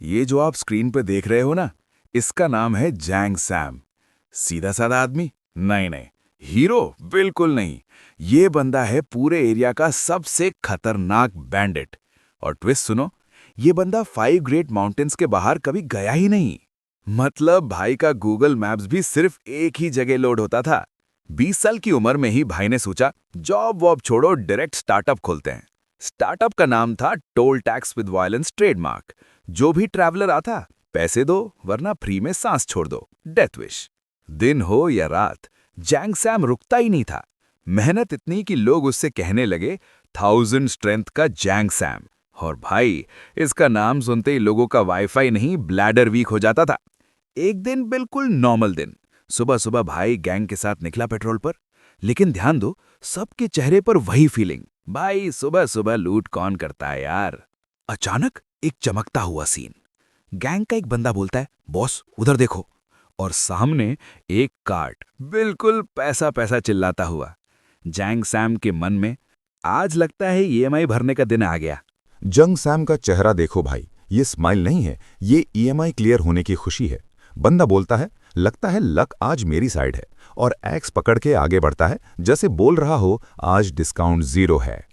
ये जो आप स्क्रीन पे देख रहे हो ना, इसका नाम है जैंग सैम। सीधा साधा आदमी? नहीं नहीं। हीरो? बिल्कुल नहीं। ये बंदा है पूरे एरिया का सबसे खतरनाक बैंडिट। और ट्विस्ट सुनो, ये बंदा 5 ग्रेट माउंटेन्स के बाहर कभी गया ही नहीं। मतलब भाई का गूगल मैप्स भी सिर्फ एक ही जगह लोड होता था। 20 साल की उम्र में ही भाई ने सोचा, जॉब वॉब छोड़ो, डायरेक्ट स्टार्टअप खोलते हैं। स्टार्टअप का नाम था toll tax with violence trademark. जो भी ट्रैवलर आता, पैसे दो वरना फ्री में सांस छोड़ दो, डेथ विश। दिन हो या रात, जैंग सैम रुकता ही नहीं था। मेहनत इतनी कि लोग उससे कहने लगे, 1000 स्ट्रेंथ का जैंग सैम। और भाई, इसका नाम सुनते ही लोगों का वाईफाई नहीं, ब्लैडर वीक हो जाता था। एक दिन बिल्कुल नॉर्मल दिन, सुबह सुबह भाई गैंग के साथ निकला पेट्रोल पर। लेकिन ध्यान दो, सबके चेहरे पर वही फीलिंग, भाई सुबह सुबह लूट कौन करता है यार। अचानक एक चमकता हुआ सीन। गैंग का एक बंदा बोलता है, बॉस उधर देखो। और सामने एक कार्ट, बिल्कुल पैसा पैसा चिल्लाता हुआ। जैंग सैम के मन में, आज लगता है ईएमआई भरने का दिन आ गया। जंग सैम का चेहरा देखो भाई, ये स्माइल नहीं है, ये ईएमआई क्लियर होने की खुशी है। बंदा बोलता है, लगता है लक आज मेरी साइड है, और एक्स पकड़ के आगे बढ़ता है जैसे बोल रहा हो आज डिस्काउंट 0 है।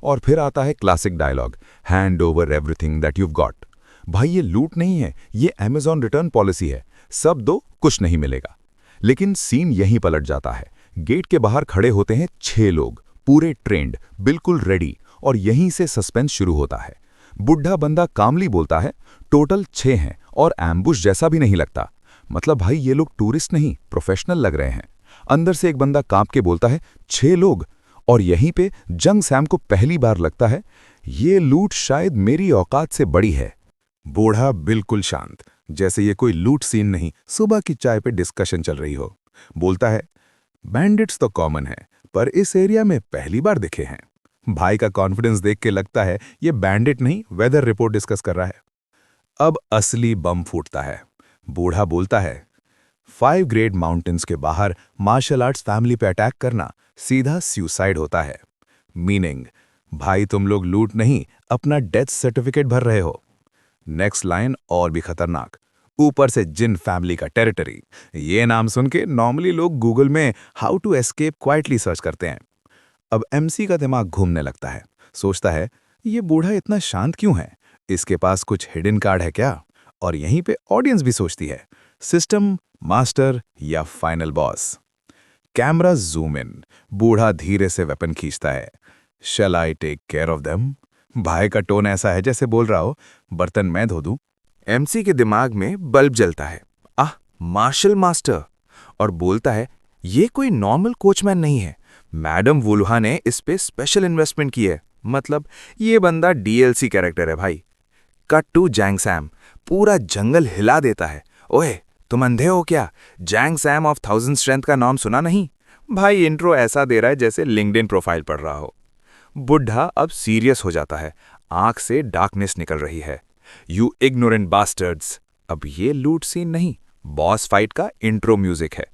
और फिर आता है classic dialogue, hand over everything that you've got. भाई ये लूट नहीं है, ये अमेजॉन रिटर्न पॉलिसी है, सब दो कुछ नहीं मिलेगा। लेकिन सीन यहीं पलट जाता है। गेट के बाहर खड़े होते हैं 6 लोग, पूरे ट्रेंड, बिल्कुल रेडी, और यहीं से सस्पेंस शुरू होता है। बुढ़ा बंदा कामली बोलता है, टोटल 6 हैं और एम्बुश जैसा भी नहीं लगता। मतलब भाई ये लोग टूरिस्ट नहीं, प्रोफेशनल लग रहे हैं। अंदर से एक बंदा कांप के बोलता है, 6 लोग। और यहीं पे जंग सैम को पहली बार लगता है, ये लूट शायद मेरी औकात से बड़ी है। बूढ़ा बिल्कुल शांत, जैसे ये कोई लूट सीन नहीं, सुबह की चाय पे डिस्कशन चल रही हो। बोलता है, बैंडिट्स तो कॉमन है, पर इस एरिया में पहली बार दिखे हैं। भाई का कॉन्फिडेंस देख के लगता है ये बैंडिट नहीं, वेदर रिपोर्ट डिस्कस कर रहा है। अब असली बम फूटता है। बूढ़ा बोलता है, 5 ग्रेट माउंटेन्स के बाहर मार्शल आर्ट्स फैमिली पे अटैक करना सीधा सुसाइड होता है। मीनिंग, भाई तुम लोग लूट नहीं, अपना डेथ सर्टिफिकेट भर रहे हो। नेक्स्ट लाइन और भी खतरनाक, ऊपर से जिन फैमिली का टेरिटरी। ये नाम सुन के नॉर्मली लोग गूगल में how to escape quietly search करते हैं। अब एमसी का दिमाग घूमने लगता है। सोचता है, ये बूढ़ा इतना शांत क्यों है, इसके पास कुछ हिडन कार्ड है क्या? और यहीं पे ऑडियंस भी सोचती है, सिस्टम, मास्टर या final boss. Camera zoom in, बूढ़ा धीरे से वेपन खींचता है। Shall I take care of them? भाई का टोन ऐसा है जैसे बोल रहा हो, बर्तन मैं धो दूं। एमसी के दिमाग में बल्ब जलता है, आह, मार्शल मास्टर। और बोलता है, ये कोई नॉर्मल कोचमैन नहीं है, मैडम वुल्हा ने इस पे स्पेशल इन्वेस्टमेंट की है। मतलब ये बंदा डीएलसी कैरेक्टर है भाई। कट टू जैंग सैम, पूरा जंगल हिला देता है। ओए, तुम अंधे हो क्या? जैंग सैम ऑफ 1000 स्ट्रेंथ का नाम सुना नहीं? भाई इंट्रो ऐसा दे रहा है जैसे लिंक्डइन प्रोफाइल पढ़ रहा हो। बुढ़ा अब सीरियस हो जाता है, आंख से डार्कनेस निकल रही है। You ignorant bastards. अब ये लूट सीन नहीं, बॉस फाइट का इंट्रो म्यूजिक है।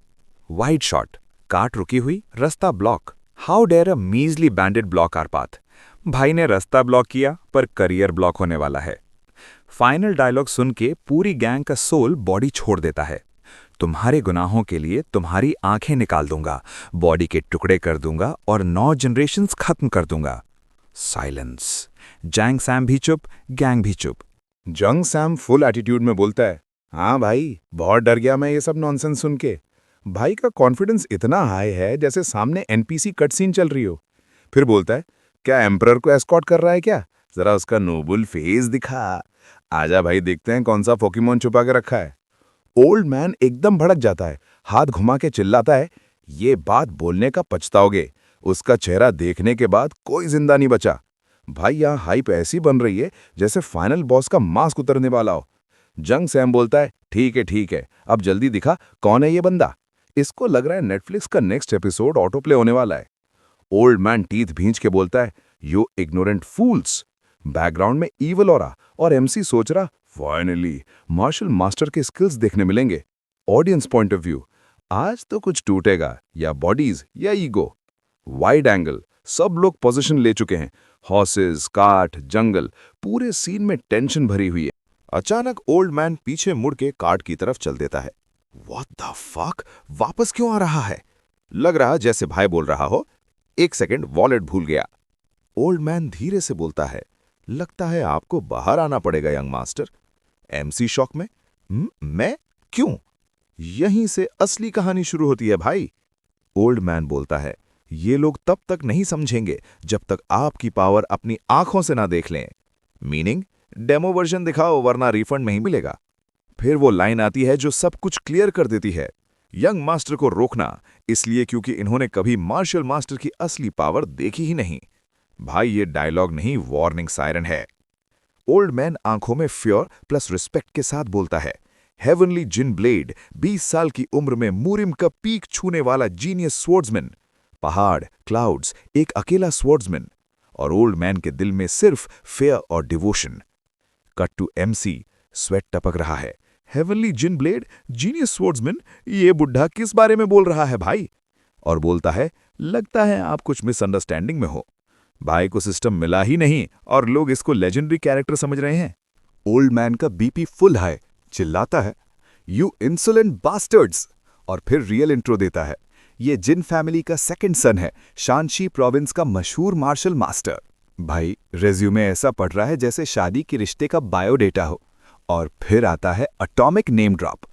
वाइड शॉट, कार रुकी हुई, रास्ता block. How dare a measly bandit block our path. भाई ने रास्ता ब्लॉक किया, पर करियर ब्लॉक होने वाला है। फाइनल डायलॉग सुन के पूरी गैंग का सोल बॉडी छोड़ देता है। तुम्हारे गुनाहों के लिए तुम्हारी आंखें निकाल दूंगा, बॉडी के टुकड़े कर दूंगा और 9 जनरेशंस खत्म कर दूंगा। साइलेंस। जैंग सैम भी चुप, गैंग भी चुप। जंग सैम फुल एटीट्यूड में बोलता है, हाँ भाई, बहुत डर गया मैं ये सब नॉनसेंस सुन के। भाई का कॉन्फिडेंस इतना हाई है जैसे सामने एनपीसी कट सीन चल रही हो। फिर बोलता है, क्या एम्परर को एस्कॉर्ट कर रहा है क्या? जरा उसका नोबल फेस दिखा। आजा भाई, देखते हैं कौन सा पोकेमॉन छुपा के रखा है। ओल्ड मैन एकदम भड़क जाता है, हाथ घुमा के चिल्लाता है, ये बात बोलने का पछताओगे। उसका चेहरा देखने के बाद कोई जिंदा नहीं बचा। भाई यहाँ हाइप ऐसी बन रही है जैसे फाइनल बॉस का मास्क उतरने वाला हो। जंग सैम बोलता है, ठीक है, अब जल्दी दिखा कौन है ये बंदा। इसको लग रहा है नेटफ्लिक्स का नेक्स्ट एपिसोड ऑटो प्ले होने वाला है। ओल्ड मैन टीथ भींच के बोलता है, यू इग्नोरेंट फूल्स। बैकग्राउंड में ईवल ऑरा, और एमसी सोच रहा, फाइनली मार्शल मास्टर के स्किल्स देखने मिलेंगे। ऑडियंस पॉइंट ऑफ व्यू, आज तो कुछ टूटेगा, या बॉडीज या ईगो। वाइड एंगल, सब लोग पोजीशन ले चुके हैं, हॉर्सेस, काठ, जंगल, पूरे सीन में टेंशन भरी हुई है। अचानक ओल्ड मैन पीछे मुड़ के कार्ड की तरफ चल देता है। व्हाट द फक, वापस क्यों आ रहा है? लग रहा जैसे भाई बोल रहा हो, एक सेकंड वॉलेट भूल गया। ओल्ड मैन धीरे से बोलता है, लगता है आपको बाहर आना पड़ेगा यंग मास्टर। एमसी शॉक में, मैं? क्यों? यहीं से असली कहानी शुरू होती है भाई। ओल्ड मैन बोलता है, ये लोग तब तक नहीं समझेंगे जब तक आपकी पावर अपनी आंखों से ना देख लें। मीनिंग, डेमो वर्जन दिखाओ वरना रिफंड नहीं मिलेगा। फिर वो लाइन आती है जो सब कुछ क्लियर कर देती है। यंग मास्टर को रोकना, इसलिए क्योंकि इन्होंने कभी मार्शल मास्टर की असली पावर देखी ही नहीं। भाई ये डायलॉग नहीं, वार्निंग सायरन है। ओल्ड मैन आंखों में फ्योर प्लस रिस्पेक्ट के साथ बोलता है, हेवनली जिन ब्लेड, 20 साल की उम्र में मूरिम का पीक छूने वाला जीनियस स्वॉर्ड्समैन। पहाड़, क्लाउड्स, एक अकेला स्वॉर्ड्समैन, और ओल्ड मैन के दिल में सिर्फ फेयर और devotion. Cut to MC, sweat टपक रहा है। Heavenly Jin blade, genius swordsman, ये बुढ़ा किस बारे में बोल रहा है भाई? और बोलता है, लगता है आप कुछ मिसअंडरस्टैंडिंग में हो। भाई को सिस्टम मिला ही नहीं और लोग इसको लेजेंडरी कैरेक्टर समझ रहे हैं। ओल्ड मैन का बीपी फुल हाई, चिल्लाता है, यू इंसोलेंट बास्टर्ड्स, और फिर रियल इंट्रो देता है। ये जिन फैमिली का सेकंड सन है, शानशी प्रोविंस का मशहूर मार्शल मास्टर। भाई रेज्यूमे ऐसा पढ़ रहा है जैसे शादी के रिश्ते का बायोडेटा हो। और फिर आता है एटॉमिक नेम ड्रॉप।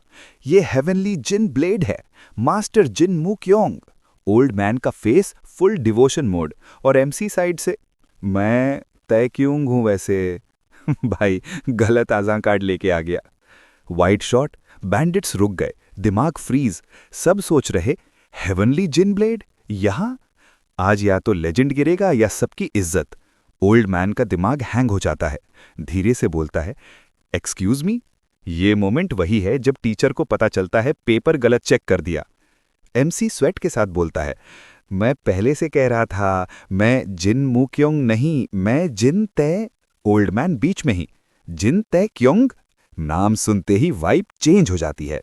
ये हेवनली जिन ब्लेड है, मास्टर जिन मुक्योंग। ओल्ड मैन का फेस फुल डिवोशन मोड, और एमसी साइड से, मैं तय क्यों हूं वैसे। भाई गलत आज़ां कार्ड लेके आ गया। वाइट शॉट, बैंडिट्स रुक गए, दिमाग फ्रीज। सब सोच रहे, हेवनली जिन ब्लेड यहां? आज या तो लेजेंड गिरेगा या सबकी इज्जत। ओल्ड मैन का दिमाग हैंग हो जाता है, धीरे से बोलता है, एक्सक्यूज मी। ये मोमेंट वही है जब टीचर को पता चलता है पेपर गलत चेक कर दिया। एमसी स्वेट के साथ बोलता है, मैं पहले से कह रहा था, मैं जिन मुक्योंग नहीं, मैं जिन तय। ओल्ड मैन बीच में ही, जिन तय क्योंग। नाम सुनते ही वाइब चेंज हो जाती है।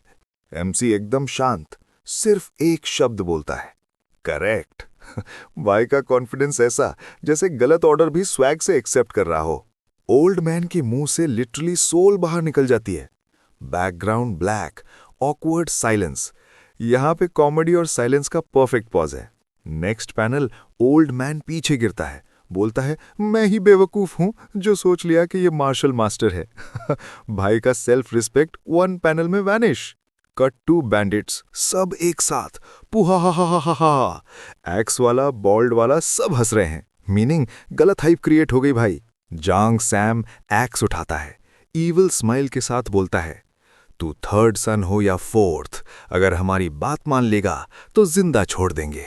एमसी एकदम शांत, सिर्फ एक शब्द बोलता है, करेक्ट। भाई का कॉन्फिडेंस ऐसा जैसे गलत ऑर्डर भी स्वैग से एक्सेप्ट कर रहा हो। ओल्ड मैन के मुंह से लिटरली सोल बाहर निकल जाती है। Background black, awkward silence. यहां पे कॉमेडी और साइलेंस का परफेक्ट पॉज है। नेक्स्ट पैनल, ओल्ड मैन पीछे गिरता है, बोलता है, मैं ही बेवकूफ हूं जो सोच लिया कि ये मार्शल मास्टर है। भाई का सेल्फ रिस्पेक्ट वन पैनल में वैनिश। कट टू बैंडिट्स, सब एक साथ, पुहा हा हा हा हा। एक्स वाला, बॉल्ड वाला सब हंस रहे हैं। मीनिंग, गलत हाइप क्रिएट हो गई भाई। जांग सैम एक्स उठाता है, ईविल स्माइल के साथ बोलता है, तू थर्ड सन हो या फोर्थ, अगर हमारी बात मान लेगा तो जिंदा छोड़ देंगे।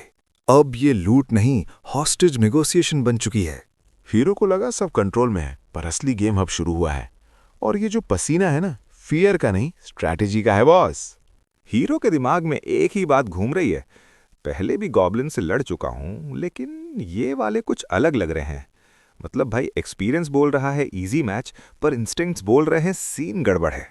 अब ये लूट नहीं, हॉस्टेज नेगोशिएशन बन चुकी है। हीरो को लगा सब कंट्रोल में है, पर असली गेम अब शुरू हुआ है। और ये जो पसीना है ना, फियर का नहीं, स्ट्रैटेजी का है बॉस। हीरो के दिमाग में एक ही बात घूम रही है, पहले भी गॉब्लिन से लड़ चुका हूं, लेकिन ये वाले कुछ अलग लग रहे हैं। मतलब भाई एक्सपीरियंस बोल रहा है इजी मैच, पर इंस्टिंक्ट्स बोल रहे हैं सीन गड़बड़ है।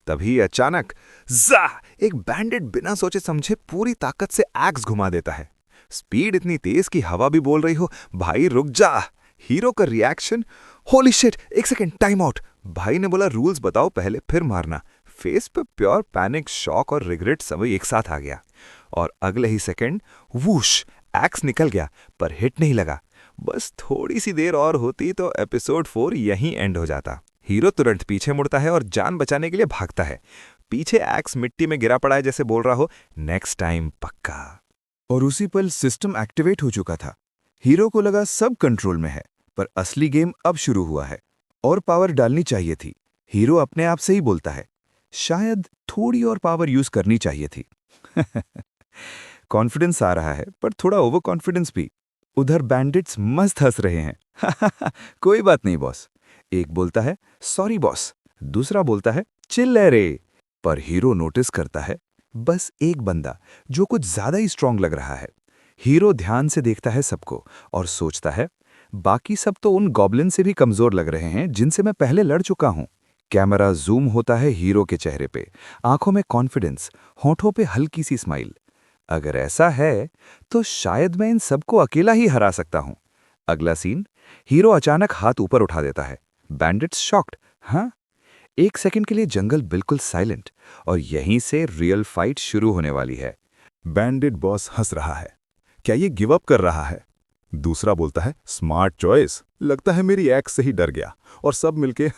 तभी अचानक जा, एक बैंडिट बिना सोचे समझे पूरी ताकत से एक्स घुमा देता है। स्पीड इतनी तेज कि हवा भी बोल रही हो, भाई रुक जा। हीरो का रिएक्शन, होली शिट, एक सेकंड, टाइम आउट। भाई ने बोला रूल्स बताओ पहले फिर मारना। फेस पे प्योर पैनिक, शॉक और रिग्रेट सभी एक साथ आ गया। और अगले ही सेकंड वूश, एक्स निकल गया, पर हिट नहीं लगा। बस थोड़ी सी देर और होती तो एपिसोड 4 यहीं एंड हो जाता। हीरो तुरंत पीछे मुड़ता है और जान बचाने के लिए भागता है। पीछे एक्स मिट्टी में गिरा पड़ा है, जैसे बोल रहा हो नेक्स्ट टाइम पक्का। और उसी पल सिस्टम एक्टिवेट हो चुका था। हीरो को लगा सब कंट्रोल में है, पर असली गेम अब शुरू हुआ है। और पावर डालनी चाहिए थी। हीरो अपने आप से ही बोलता है, शायद थोड़ी और पावर यूज करनी चाहिए थी। कॉन्फिडेंस आ रहा है, पर थोड़ा ओवर कॉन्फिडेंस भी। उधर बैंडिट्स मस्त हंस रहे हैं। कोई बात नहीं बॉस। एक बोलता है, सॉरी बॉस। दूसरा बोलता है, चिल रे। पर हीरो नोटिस करता है बस एक बंदा जो कुछ ज्यादा ही स्ट्रांग लग रहा है। हीरो ध्यान से देखता है सबको और सोचता है, बाकी सब तो उन गॉब्लिन से भी कमजोर लग रहे हैं जिनसे मैं पहले लड़ चुका हूं। कैमरा जूम होता है हीरो के चेहरे पे, आंखों में कॉन्फिडेंस, होठों पे हल्की सी स्माइल। अगर ऐसा है तो शायद मैं इन सबको अकेला ही हरा सकता हूं। अगला सीन, हीरो अचानक हाथ ऊपर उठा देता है। बैंडिट्स शॉक्ड, हाँ? एक सेकंड के लिए जंगल बिल्कुल साइलेंट और यहीं से रियल फाइट शुरू होने वाली है। बैंडिट बॉस हंस रहा है। क्या ये गिव अप कर रहा है? दूसरा बोलता है, स्मार्ट चॉइस, लगता है मेरी एक्स से ही डर गया। और सब मिलके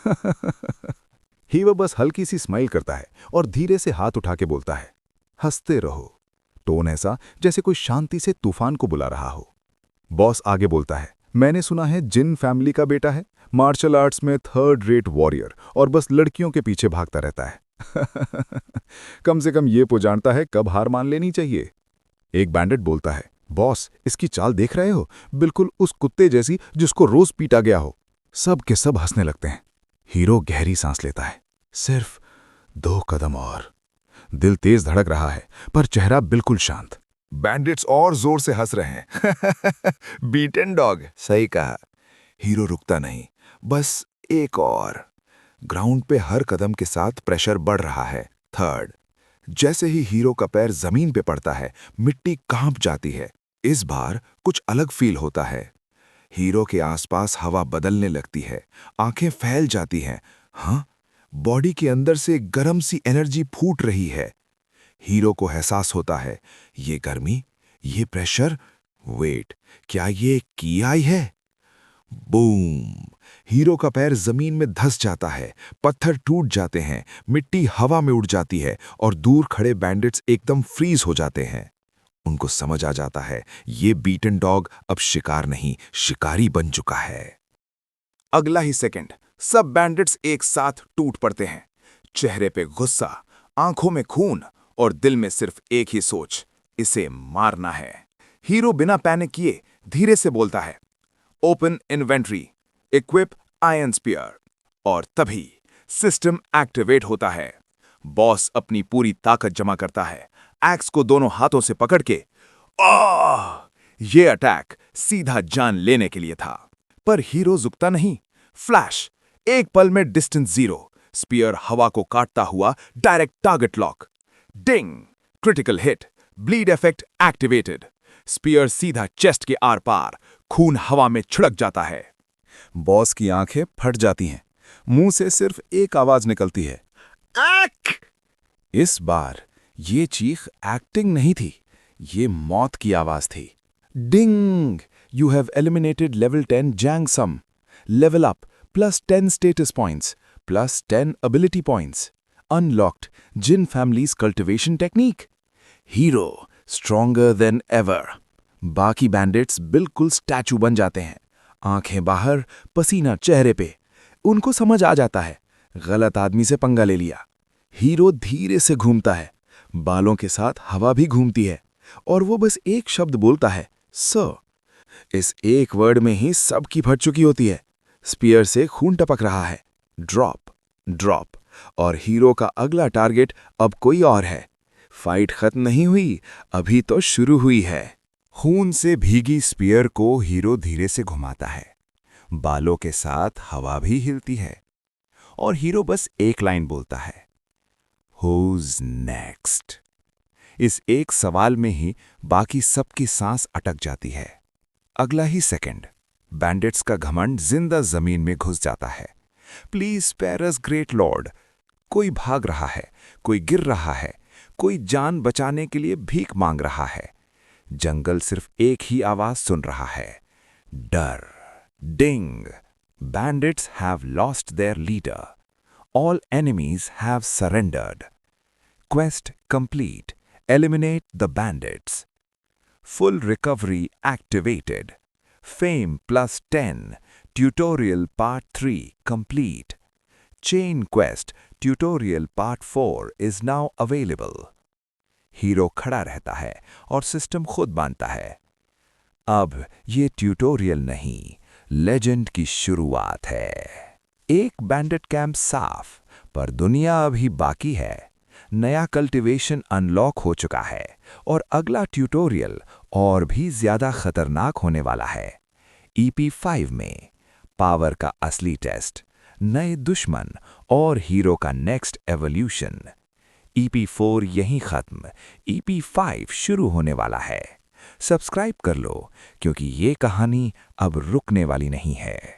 हीरो बस हल्की सी स्माइल करता है और धीरे से हाथ उठा के बोलता है, हंसते रहो। टोन ऐसा जैसे कोई शांति से तूफान को बुला रहा हो। बॉस आगे बोलता है, मैंने सुना है जिन फैमिली का बेटा है, मार्शल आर्ट्स में 3rd रेट वॉरियर और बस लड़कियों के पीछे भागता रहता है। कम से कम ये तो जानता है कब हार मान लेनी चाहिए। एक बैंडिट बोलता है, बॉस इसकी चाल देख रहे हो, बिल्कुल उस कुत्ते जैसी जिसको रोज पीटा गया हो। सब के सब हंसने लगते हैं। हीरो गहरी सांस लेता है। सिर्फ 2 कदम और। दिल तेज धड़क रहा है पर चेहरा बिल्कुल शांत। बैंडिट्स और जोर से हंस रहे हैं। बीटन डॉग, सही कहा। हीरो रुकता नहीं, बस एक और। ग्राउंड पे हर कदम के साथ प्रेशर बढ़ रहा है। 3rd। जैसे ही हीरो का पैर जमीन पे पड़ता है, मिट्टी कांप जाती है। इस बार कुछ अलग फील होता है। हीरो के आसपास हवा बदलने लगती है, आंखें फैल जाती हैं। हाँ, बॉडी के अंदर से गर्म सी एनर्जी फूट रही है। हीरो को एहसास होता है, ये गर्मी, ये प्रेशर, वेट, क्या ये की आई है? बूम! हीरो का पैर जमीन में धंस जाता है, पत्थर टूट जाते हैं, मिट्टी हवा में उड़ जाती है और दूर खड़े बैंडिट्स एकदम फ्रीज हो जाते हैं। उनको समझ आ जाता है, ये बीटन डॉग अब शिकार नहीं, शिकारी बन चुका है। अगला ही सेकंड सब बैंडिट्स एक साथ टूट पड़ते हैं। चेहरे पे गुस्सा, आंखों में खून और दिल में सिर्फ एक ही सोच, इसे मारना है। हीरो बिना पैनिक किए धीरे से बोलता है, open inventory, equip iron spear. और तभी सिस्टम एक्टिवेट होता है। बॉस अपनी पूरी ताकत जमा करता है, एक्स को दोनों हाथों से पकड़ के आह! ये अटैक सीधा जान लेने के लिए था। पर हीरो झुकता नहीं। फ्लैश, एक पल में डिस्टेंस 0, स्पीयर हवा को काटता हुआ direct target lock. Ding! Critical hit, bleed effect activated. Spear सीधा चेस्ट के आर पार, खून हवा में छिड़क जाता है। बॉस की आंखें फट जाती हैं। मुंह से सिर्फ एक आवाज निकलती है, आक! इस बार ये चीख एक्टिंग नहीं थी, ये मौत की आवाज थी। Ding! You have eliminated level 10 जैंग सम। Level up +10 status points, +10 ability points. Unlocked Jin family's cultivation technique. Hero stronger than ever. बाकी बैंडिट्स बिल्कुल स्टैचू बन जाते हैं, आंखें बाहर, पसीना चेहरे पे। उनको समझ आ जाता है, गलत आदमी से पंगा ले लिया। हीरो धीरे से घूमता है, बालों के साथ हवा भी घूमती है और वो बस एक शब्द बोलता है, सर। इस एक वर्ड में ही सबकी फट चुकी होती है। स्पीयर से खून टपक रहा है। Drop, drop. और हीरो का अगला टारगेट अब कोई और है। फाइट खत्म नहीं हुई, अभी तो शुरू हुई है। खून से भीगी स्पीयर को हीरो धीरे से घुमाता है। बालों के साथ हवा भी हिलती है और हीरो बस एक लाइन बोलता है, Who's next? इस एक सवाल में ही बाकी सबकी सांस अटक जाती है। अगला ही सेकंड बैंडिट्स का घमंड जिंदा जमीन में घुस जाता है। Please spare us great lord. कोई भाग रहा है, कोई गिर रहा है, कोई जान बचाने के लिए भीख मांग रहा है। जंगल सिर्फ एक ही आवाज सुन रहा है, डर। डिंग! Bandits have lost their leader. All enemies have surrendered. Quest complete. Eliminate the bandits. Full recovery activated. Fame +10. Tutorial Part 3 complete. Chain Quest Tutorial Part 4 is now available. Hero खड़ा रहता है और सिस्टम खुद बांधता है। अब ये ट्यूटोरियल नहीं, लेजेंड की शुरुआत है। एक बैंडिट कैंप साफ, पर दुनिया अभी बाकी है। नया कल्टीवेशन अनलॉक हो चुका है और अगला ट्यूटोरियल और भी ज्यादा खतरनाक होने वाला है। EP5 में पावर का असली टेस्ट, नए दुश्मन और हीरो का नेक्स्ट एवोल्यूशन। EP4 यहीं खत्म, EP5 शुरू होने वाला है। सब्सक्राइब कर लो क्योंकि ये कहानी अब रुकने वाली नहीं है।